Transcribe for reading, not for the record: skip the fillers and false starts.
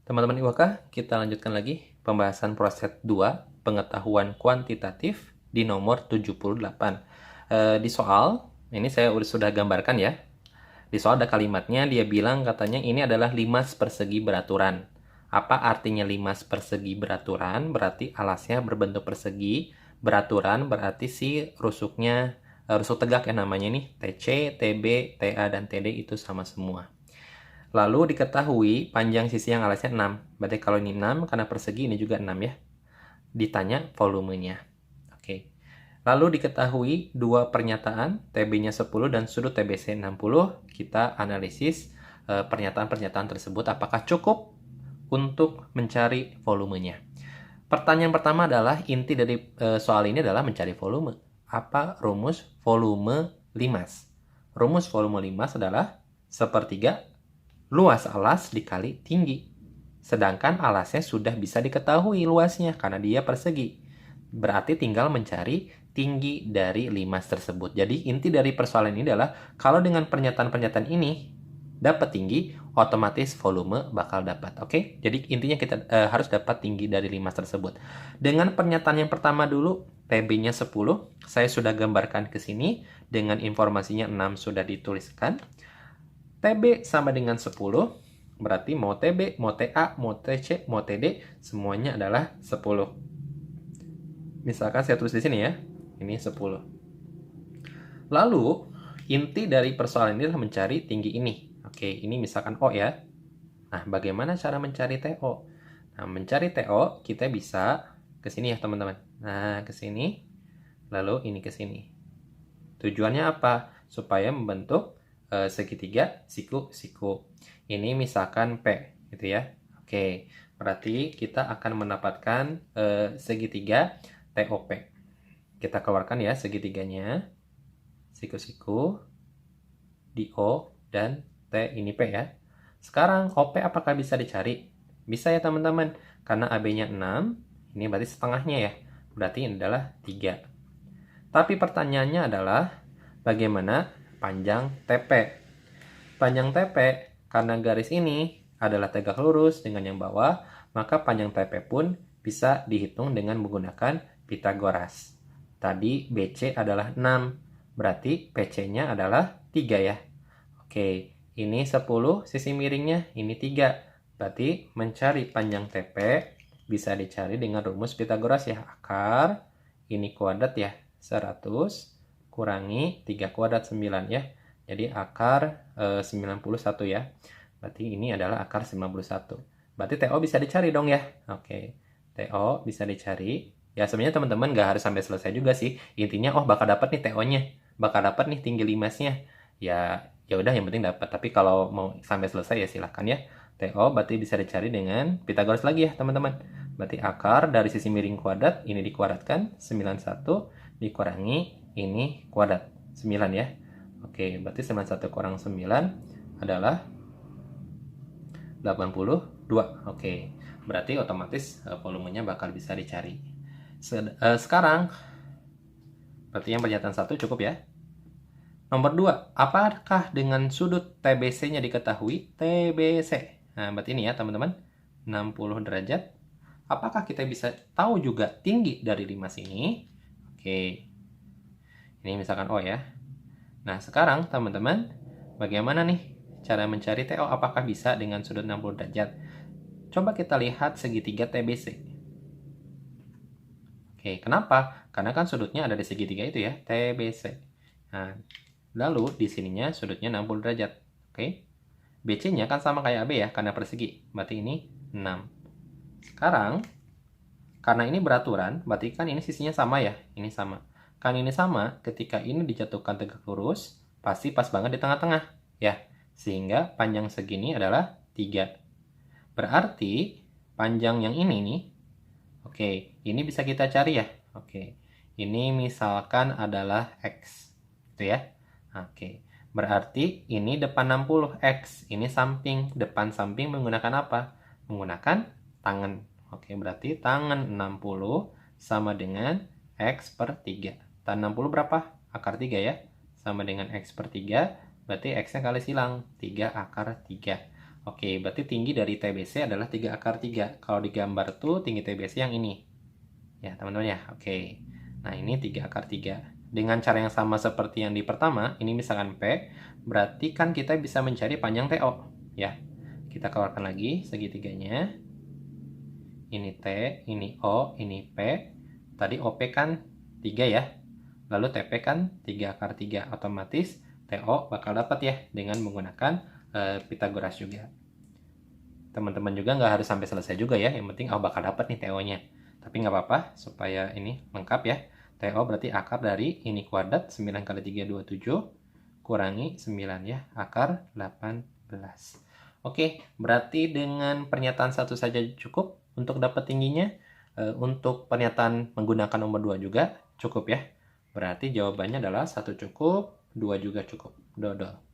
Teman-teman IWK, kita lanjutkan lagi pembahasan proses 2, pengetahuan kuantitatif di nomor 78. Di soal, ini saya sudah gambarkan ya. Di soal ada kalimatnya, dia bilang katanya ini adalah limas persegi beraturan. Apa artinya limas persegi beraturan? Berarti alasnya berbentuk persegi, beraturan berarti si rusuknya, rusuk tegak ya namanya nih, TC, TB, TA, dan TD itu sama semua. Lalu diketahui panjang sisi yang alasnya 6. Berarti kalau ini 6, karena persegi ini juga 6 ya. Ditanya volumenya. Oke. Lalu diketahui dua pernyataan, TB-nya 10 dan sudut TBC 60. Kita analisis pernyataan-pernyataan tersebut apakah cukup untuk mencari volumenya. Pertanyaan pertama adalah inti dari soal ini adalah mencari volume. Apa rumus volume limas? Rumus volume limas adalah sepertiga luas alas dikali tinggi. Sedangkan alasnya sudah bisa diketahui luasnya karena dia persegi. Berarti tinggal mencari tinggi dari limas tersebut. Jadi inti dari persoalan ini adalah kalau dengan pernyataan-pernyataan ini dapat tinggi, otomatis volume bakal dapat. Oke? Jadi intinya kita harus dapat tinggi dari limas tersebut. Dengan pernyataan yang pertama dulu, TB-nya 10, saya sudah gambarkan ke sini dengan informasinya 6 sudah dituliskan. TB sama dengan 10, berarti mau TB, mau TA, mau TC, mau TD, semuanya adalah 10. Misalkan saya tulis di sini ya, ini 10. Lalu, inti dari persoalan ini adalah mencari tinggi ini. Oke, ini misalkan O ya. Nah, bagaimana cara mencari TO? Nah, mencari TO, kita bisa ke sini ya teman-teman. Nah, ke sini, lalu ini ke sini. Tujuannya apa? Supaya membentuk segitiga siku-siku. Ini misalkan P, gitu ya. Oke, berarti kita akan mendapatkan segitiga TOP. Kita keluarkan ya segitiganya. Siku-siku di O dan T ini P ya. Sekarang OP apakah bisa dicari? Bisa ya teman-teman. Karena AB-nya 6, ini berarti setengahnya ya. Berarti ini adalah 3. Tapi pertanyaannya adalah bagaimana panjang TP? Panjang TP, karena garis ini adalah tegak lurus dengan yang bawah, maka panjang TP pun bisa dihitung dengan menggunakan Pitagoras. Tadi BC adalah 6, berarti PC-nya adalah 3 ya. Oke, ini 10, sisi miringnya ini 3. Berarti mencari panjang TP bisa dicari dengan rumus Pitagoras ya. Akar, ini kuadrat ya, 100 kurangi 3 kuadrat 9 ya. Jadi akar 91 ya. Berarti ini adalah akar 91. Berarti TO bisa dicari dong ya. Oke. TO bisa dicari. Ya sebenarnya teman-teman nggak harus sampai selesai juga sih. Intinya bakal dapat nih TO-nya. Bakal dapat nih tinggi limasnya. Ya udah yang penting dapat. Tapi kalau mau sampai selesai ya silahkan ya. TO berarti bisa dicari dengan Pitagoras lagi ya teman-teman. Berarti akar dari sisi miring kuadrat ini dikuadratkan 91 dikurangi ini kuadrat 9 ya. Oke, berarti 91 kurang 9 adalah 82. Oke, berarti otomatis volumenya bakal bisa dicari. Sekarang, berarti yang pernyataan 1 cukup ya. Nomor 2, apakah dengan sudut TBC-nya diketahui? TBC. Nah, berarti ini ya teman-teman, 60 derajat. Apakah kita bisa tahu juga tinggi dari limas ini? Oke, ini misalkan O ya. Nah, sekarang teman-teman, bagaimana nih cara mencari TO? Apakah bisa dengan sudut 60 derajat? Coba kita lihat segitiga TBC. Oke, kenapa? Karena kan sudutnya ada di segitiga itu ya, TBC. Nah, lalu di sininya sudutnya 60 derajat. Oke. BC-nya kan sama kayak AB ya, karena persegi. Berarti ini 6. Sekarang, karena ini beraturan, berarti kan ini sisinya sama ya. Ini sama. Kan ini sama, ketika ini dijatuhkan tegak lurus, pasti pas banget di tengah-tengah. Ya, sehingga panjang segini adalah 3. Berarti, panjang yang ini nih, oke, ini bisa kita cari ya. Oke, ini misalkan adalah X. Itu ya. Oke, berarti ini depan 60, X. Ini samping. Depan samping menggunakan apa? Menggunakan tangan. Oke, berarti tangan 60 sama dengan X per 3. Tan 60 berapa? Akar 3 ya. Sama dengan X per 3. Berarti X-nya kali silang. 3 akar 3. Oke, berarti tinggi dari TBC adalah 3 akar 3. Kalau di gambar tuh tinggi TBC yang ini. Ya, teman-teman ya. Oke. Nah, ini 3 akar 3. Dengan cara yang sama seperti yang di pertama, ini misalkan P, berarti kan kita bisa mencari panjang TO. Ya, kita keluarkan lagi segitiganya. Ini T, ini O, ini P. Tadi OP kan 3 ya. Lalu TP kan 3 akar 3. Otomatis TO bakal dapat ya dengan menggunakan Pitagoras juga. Teman-teman juga nggak harus sampai selesai juga ya. Yang penting bakal dapat nih TO-nya. Tapi nggak apa-apa supaya ini lengkap ya. TO berarti akar dari ini kuadrat 9 kali 3, 27. Kurangi 9 ya. Akar 18. Oke, berarti dengan pernyataan satu saja cukup untuk dapat tingginya. Untuk pernyataan menggunakan nomor 2 juga cukup ya. Berarti jawabannya adalah 1 cukup, 2 juga cukup. Dodol.